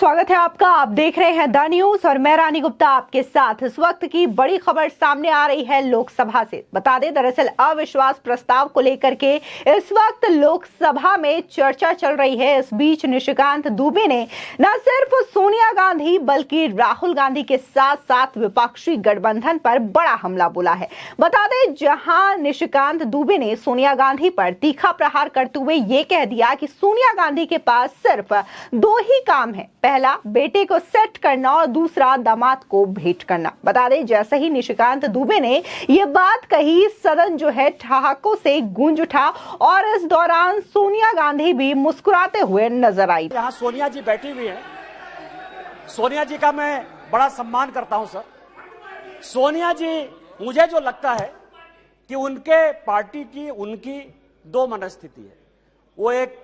स्वागत है आपका। आप देख रहे हैं द न्यूज और मैं रानी गुप्ता आपके साथ। इस वक्त की बड़ी खबर सामने आ रही है लोकसभा से। बता दें, दरअसल अविश्वास प्रस्ताव को लेकर के इस वक्त लोकसभा में चर्चा चल रही है। इस बीच निशिकांत दुबे ने न सिर्फ सोनिया गांधी बल्कि राहुल गांधी के साथ साथ विपक्षी गठबंधन पर बड़ा हमला बोला है। बता दें, जहां निशिकांत दुबे ने सोनिया गांधी पर तीखा प्रहार करते हुए ये कह दिया कि सोनिया गांधी के पास सिर्फ दो ही काम है, पहला बेटे को सेट करना और दूसरा दामाद को भेंट करना। बता दें, जैसे ही निशिकांत दुबे ने ये बात कही, सदन जो है ठहाकों से गूंज उठा और इस दौरान सोनिया गांधी भी मुस्कुराते हुए नजर आई। यहाँ सोनिया जी बैठी हुई है। सोनिया जी का मैं बड़ा सम्मान करता हूं सर। सोनिया जी, मुझे जो लगता है कि उनके पार्टी की उनकी दो मनस्थिति है। वो एक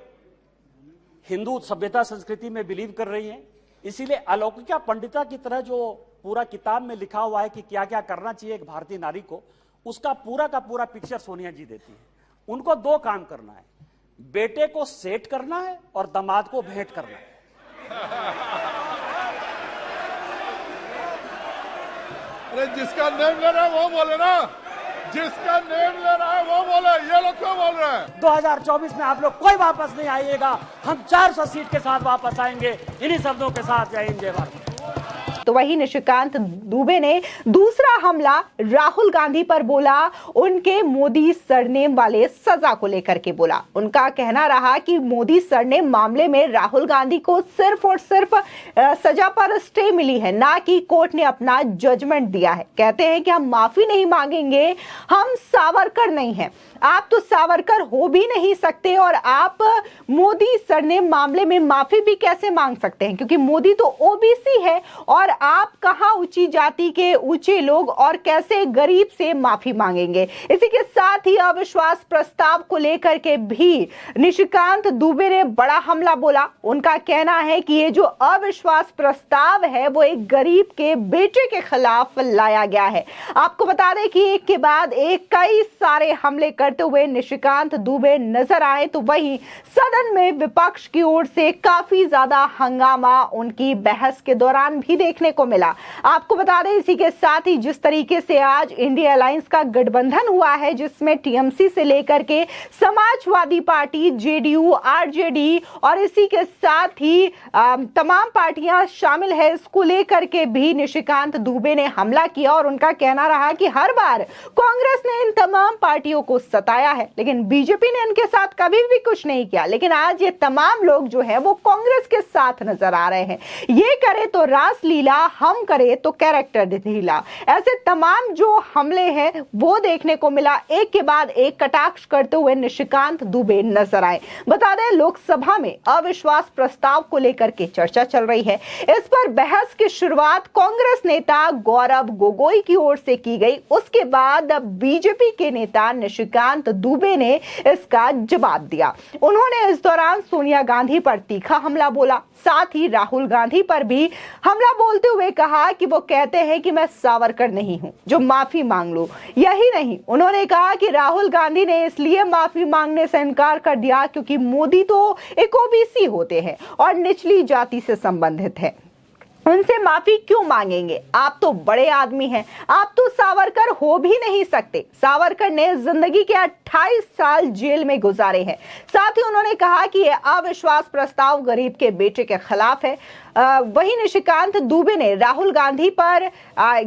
हिंदू सभ्यता संस्कृति में बिलीव कर रही है, इसीलिए अलौकिका पंडिता की तरह जो पूरा किताब में लिखा हुआ है कि क्या क्या करना चाहिए एक भारतीय नारी को, उसका पूरा का पूरा पिक्चर सोनिया जी देती है। उनको दो काम करना है, बेटे को सेट करना है और दामाद को भेंट करना है। अरे जिसका नेम ले रहा है वो बोले ना, जिसका नेम ले रहा है वो बोले। ये लोग क्यों बोल रहे हैं? 2024 में आप लोग कोई वापस नहीं आइएगा, हम 400 सीट के साथ वापस आएंगे। इन्हीं शब्दों के साथ जय हिंद जय भारत। तो वही निशिकांत दुबे ने दूसरा हमला राहुल गांधी पर बोला। उनके मोदी सरनेम वाले सजा को लेकर के बोला। उनका कहना रहा कि मोदी सरनेम मामले में राहुल गांधी को सिर्फ और सिर्फ सजा पर स्टे मिली है, ना कि कोर्ट ने अपना जजमेंट दिया है। कहते हैं कि हम माफी नहीं मांगेंगे, हम सावरकर नहीं हैं। आप तो सावरकर हो भी नहीं सकते और आप मोदी सरनेम मामले में माफी भी कैसे मांग सकते हैं, क्योंकि मोदी तो ओबीसी है और आप कहां ऊंची जाति के ऊंचे लोग और कैसे गरीब से माफी मांगेंगे। इसी के साथ ही अविश्वास प्रस्ताव को लेकर के भी निशिकांत दुबे ने बड़ा हमला बोला। उनका कहना है कि ये जो अविश्वास प्रस्ताव है वो एक गरीब के बेटे के खिलाफ लाया गया है। आपको बता दें कि एक के बाद एक कई सारे हमले करते हुए निशिकांत दुबे नजर आए, तो वहीं सदन में विपक्ष की ओर से काफी ज्यादा हंगामा उनकी बहस के दौरान भी देखने को मिला। आपको बता दें, इसी के साथ ही जिस तरीके से आज इंडिया अलायंस का गठबंधन हुआ है, जिसमें टीएमसी से लेकर के समाजवादी पार्टी, जेडीयू, आरजेडी और इसी के साथ ही तमाम पार्टियां शामिल है, इसको लेकर के भी निशिकांत दुबे ने हमला किया और उनका कहना रहा कि हर बार कांग्रेस ने इन तमाम पार्टियों को सताया है, लेकिन बीजेपी ने इनके साथ कभी भी कुछ नहीं किया। लेकिन आज ये तमाम लोग जो है वो कांग्रेस के साथ नजर आ रहे हैं। ये करे तो रासलीला, हम करे तो कैरेक्टर ढीला। ऐसे तमाम जो हमले हैं वो देखने को मिला। एक के बाद एक कटाक्ष करते हुए निशिकांत दुबे नजर आए। बता दें, लोकसभा में अविश्वास प्रस्ताव को लेकर के चर्चा चल रही है। इस पर बहस की शुरुआत कांग्रेस नेता गौरव गोगोई की ओर से की गई। उसके बाद बीजेपी के नेता निशिकांत दुबे ने इसका जवाब दिया। उन्होंने इस दौरान सोनिया गांधी पर तीखा हमला बोला, साथ ही राहुल गांधी पर भी हमला बोलते हुए कहा कि वो कहते हैं कि मैं सावरकर नहीं हूं जो माफी मांग लूं। यही नहीं, उन्होंने कहा कि राहुल गांधी ने इसलिए माफी मांगने से इनकार कर दिया क्योंकि मोदी तो एक ओबीसी होते हैं और निचली जाति से संबंधित है, उनसे माफी क्यों मांगेंगे? आप तो बड़े आदमी हैं, आप तो सावरकर हो भी नहीं सकते। सावरकर ने जिंदगी के 28 साल जेल में गुजारे हैं। साथ ही उन्होंने कहा कि यह अविश्वास प्रस्ताव गरीब के बेटे के खिलाफ है। वही निशिकांत दुबे ने राहुल गांधी पर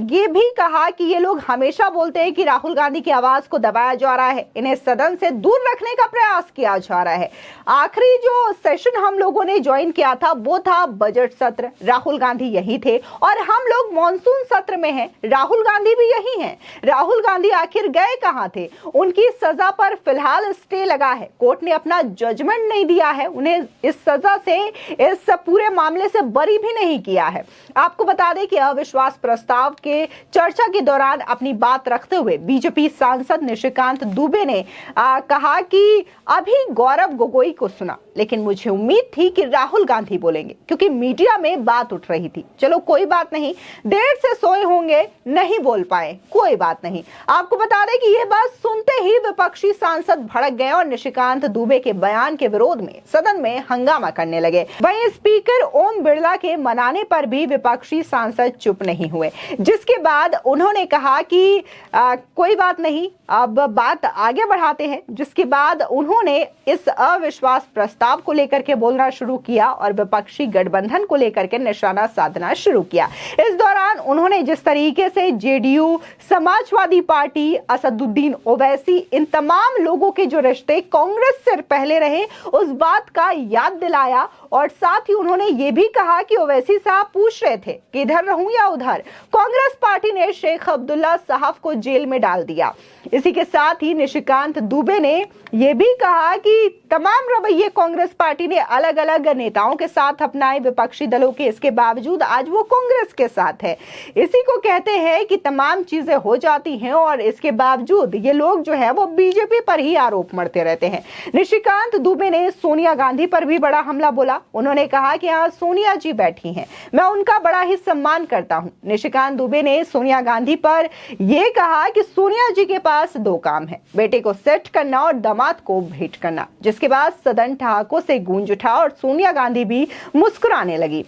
ये भी कहा कि ये लोग हमेशा बोलते हैं कि राहुल गांधी की आवाज को दबाया जा रहा है, इन्हें सदन से दूर रखने का प्रयास किया जा रहा है। आखिरी जो सेशन हम लोगों ने ज्वाइन किया था वो था बजट सत्र। राहुल गांधी यही थे और हम लोग मॉनसून सत्र में हैं, राहुल गांधी भी यही हैं। राहुल गांधी आखिर गए कहां थे? उनकी सजा पर फिलहाल स्टे लगा है, कोर्ट ने अपना जजमेंट नहीं दिया है, उन्हें इस सजा से, इस पूरे मामले से बरी भी नहीं किया है। आपको बता दें कि अविश्वास प्रस्ताव के चर्चा के दौरान अपनी बात रखते हुए बीजेपी सांसद निशिकांत दुबे ने कहा कि अभी गौरव गोगोई को सुना, लेकिन मुझे उम्मीद थी कि राहुल गांधी बोलेंगे क्योंकि मीडिया में बात उठ रही थी। चलो कोई बात नहीं, देर से सोए होंगे, नहीं बोल पाए, कोई बात नहीं। आपको बता दें कि यह बात सुनते ही विपक्षी सांसद भड़क गए और निशिकांत दुबे के बयान के विरोध में सदन में हंगामा करने लगे। वहीं स्पीकर ओम बिरला के मनाने पर भी विपक्षी सांसद चुप नहीं हुए, जिसके बाद उन्होंने कहा कि कोई बात नहीं, अब बात आगे बढ़ाते हैं। जिसके बाद उन्होंने इस अविश्वास प्रस्ताव को लेकर के बोलना शुरू किया और विपक्षी गठबंधन को लेकर के निशाना साधना शुरू किया। इस दौरान उन्होंने जिस तरीके से जेडीयू, समाजवादी पार्टी, असदुद्दीन ओवैसी, इन तमाम लोगों के जो रिश्ते कांग्रेस से पहले रहे, उस बात का याद दिलाया और साथ ही उन्होंने ये भी कहा कि ओवैसी साहब पूछ रहे थे कि इधर रहूं या उधर। कांग्रेस पार्टी ने शेख अब्दुल्ला साहब को जेल में डाल दिया। इसी के साथ ही निशिकांत दुबे ने यह भी कहा कि तमाम रवैये कांग्रेस पार्टी ने अलग अलग नेताओं के साथ अपनाए विपक्षी दलों के, इसके बावजूद आज वो कांग्रेस के साथ है। इसी को कहते हैं कि तमाम चीजें हो जाती हैं और इसके बावजूद ये लोग जो है वो बीजेपी पर ही आरोप मढ़ते रहते हैं। निशिकांत दुबे ने सोनिया गांधी पर भी बड़ा हमला बोला। उन्होंने कहा कि यहाँ सोनिया जी बैठी हैं, मैं उनका बड़ा ही सम्मान करता हूं। निशिकांत दुबे ने सोनिया गांधी पर यह कहा कि सोनिया जी के पास दो काम है, बेटे को सेट करना और दामाद को भेंट करना। जिसके बाद सदन ठहाकों से गूंज उठा और सोनिया गांधी भी मुस्कुराने लगी।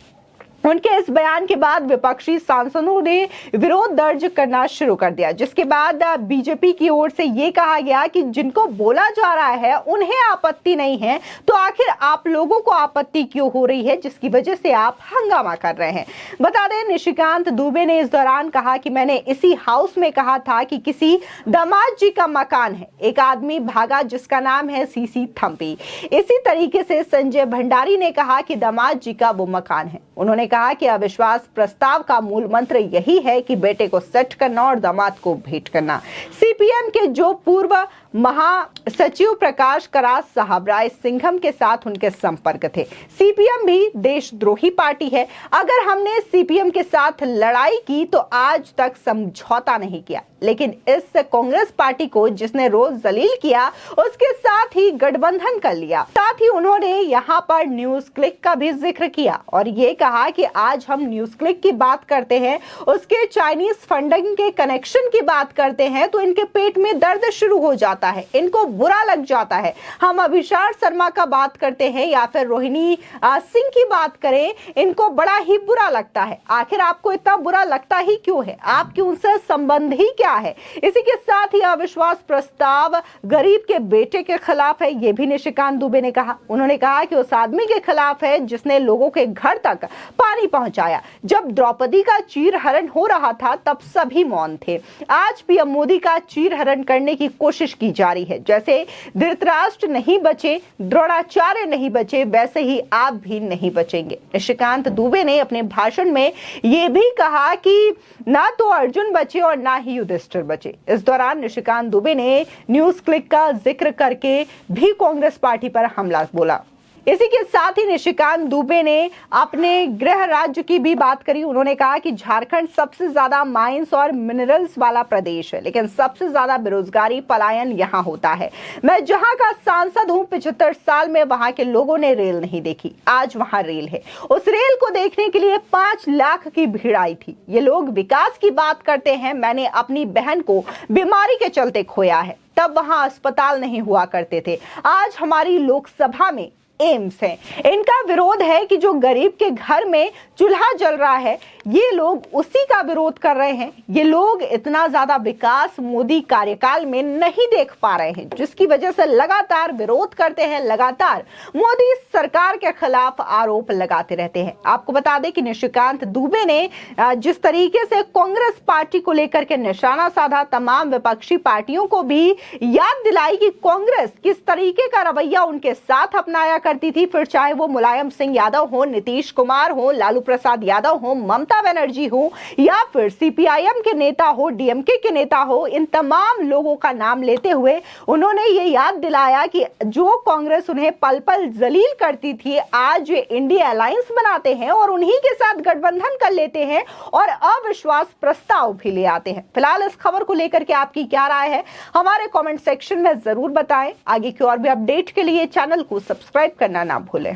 उनके इस बयान के बाद विपक्षी सांसदों ने विरोध दर्ज करना शुरू कर दिया, जिसके बाद बीजेपी की ओर से यह कहा गया कि जिनको बोला जा रहा है उन्हें आपत्ति नहीं है, तो आखिर आप लोगों को आपत्ति क्यों हो रही है जिसकी वजह से आप हंगामा कर रहे हैं। बता दें, निशिकांत दुबे ने इस दौरान कहा कि मैंने इसी हाउस में कहा था कि किसी दामाद जी का मकान है, एक आदमी भागा जिसका नाम है सीसी थम्पी। इसी तरीके से संजय भंडारी ने कहा कि दामाद जी का वो मकान है। उन्होंने कहा कि अविश्वास प्रस्ताव का मूल मंत्र यही है कि बेटे को सेट करना और दामाद को भेंट करना। सीपीएम के जो पूर्व महासचिव प्रकाश करात साहब राय सिंघम के साथ उनके संपर्क थे। सीपीएम भी देशद्रोही पार्टी है। अगर हमने सीपीएम के साथ लड़ाई की तो आज तक समझौता नहीं किया, लेकिन इस कांग्रेस पार्टी को जिसने रोज जलील किया उसके साथ ही गठबंधन कर लिया। साथ ही उन्होंने यहाँ पर न्यूज क्लिक का भी जिक्र किया और ये कहा कि आज हम न्यूज क्लिक की बात करते हैं, उसके चाइनीज फंडिंग के कनेक्शन की बात करते हैं तो इनके पेट में दर्द शुरू हो जाता है, इनको बुरा लग जाता है। हम अभिषेक शर्मा का बात करते हैं या फिर रोहिणी सिंह की बात करें, इनको बड़ा ही बुरा लगता है। आखिर आपको इतना बुरा लगता ही क्यों है? आपके उनसे संबंध ही क्या है? इसी के साथ ही अविश्वास प्रस्ताव गरीब के बेटे के खिलाफ है, यह भी निशिकांत दुबे ने कहा। उन्होंने कहा कि उस आदमी के खिलाफ है जिसने लोगों के घर तक पानी पहुंचाया। जब द्रौपदी का चीरहरण हो रहा था तब सभी मौन थे। आज पीएम मोदी का चीरहरण करने की कोशिश की जा रही है। जैसे धृतराष्ट्र नहीं बचे, द्रोणाचार्य नहीं बचे, वैसे ही आप भी नहीं बचेंगे। निशिकांत दुबे ने अपने भाषण में यह भी कहा कि ना तो अर्जुन बचे और ना ही युधिष्ठिर बचे। इस दौरान निशिकांत दुबे ने न्यूज क्लिक का जिक्र करके भी कांग्रेस पार्टी पर हमला बोला। इसी के साथ ही निशिकांत दुबे ने अपने गृह राज्य की भी बात करी। उन्होंने कहा कि झारखंड सबसे ज्यादा माइंस और मिनरल्स वाला प्रदेश है, लेकिन सबसे ज्यादा बेरोजगारी पलायन यहाँ होता है। मैं जहाँ का सांसद हूँ, 75 साल में वहां के लोगों ने रेल नहीं देखी, आज वहां रेल है। उस रेल को देखने के लिए 5 लाख की भीड़ आई थी। ये लोग विकास की बात करते हैं। मैंने अपनी बहन को बीमारी के चलते खोया है, तब वहां अस्पताल नहीं हुआ करते थे। आज हमारी लोकसभा में एम्स है। इनका विरोध है कि जो गरीब के घर में चूल्हा जल रहा है, ये लोग उसी का विरोध कर रहे हैं। ये लोग इतना ज्यादा विकास मोदी कार्यकाल में नहीं देख पा रहे हैं, जिसकी वजह से लगातार विरोध करते हैं, लगातार मोदी सरकार के खिलाफ आरोप लगाते रहते हैं। आपको बता दें कि निशिकांत दुबे ने जिस तरीके से कांग्रेस पार्टी को लेकर के निशाना साधा, तमाम विपक्षी पार्टियों को भी याद दिलाई कि कांग्रेस किस तरीके का रवैया उनके साथ अपनाया करती थी। फिर चाहे वो मुलायम सिंह यादव हो, नीतीश कुमार हो, लालू प्रसाद यादव हो, ममता बनर्जी हो या फिर सीपीआईएम के नेता हो, डीएमके के नेता हो, इन तमाम लोगों का नाम लेते हुए उन्होंने ये याद दिलाया कि जो कांग्रेस उन्हें पल पल जलील करती थी, आज ये इंडिया अलायंस बनाते हैं और उन्हीं के साथ गठबंधन कर लेते हैं और अविश्वास प्रस्ताव भी ले आते हैं। फिलहाल इस खबर को लेकर के आपकी क्या राय है, हमारे कमेंट सेक्शन में जरूर बताएं। आगे की और भी अपडेट के लिए चैनल को सब्सक्राइब करना ना भूलें।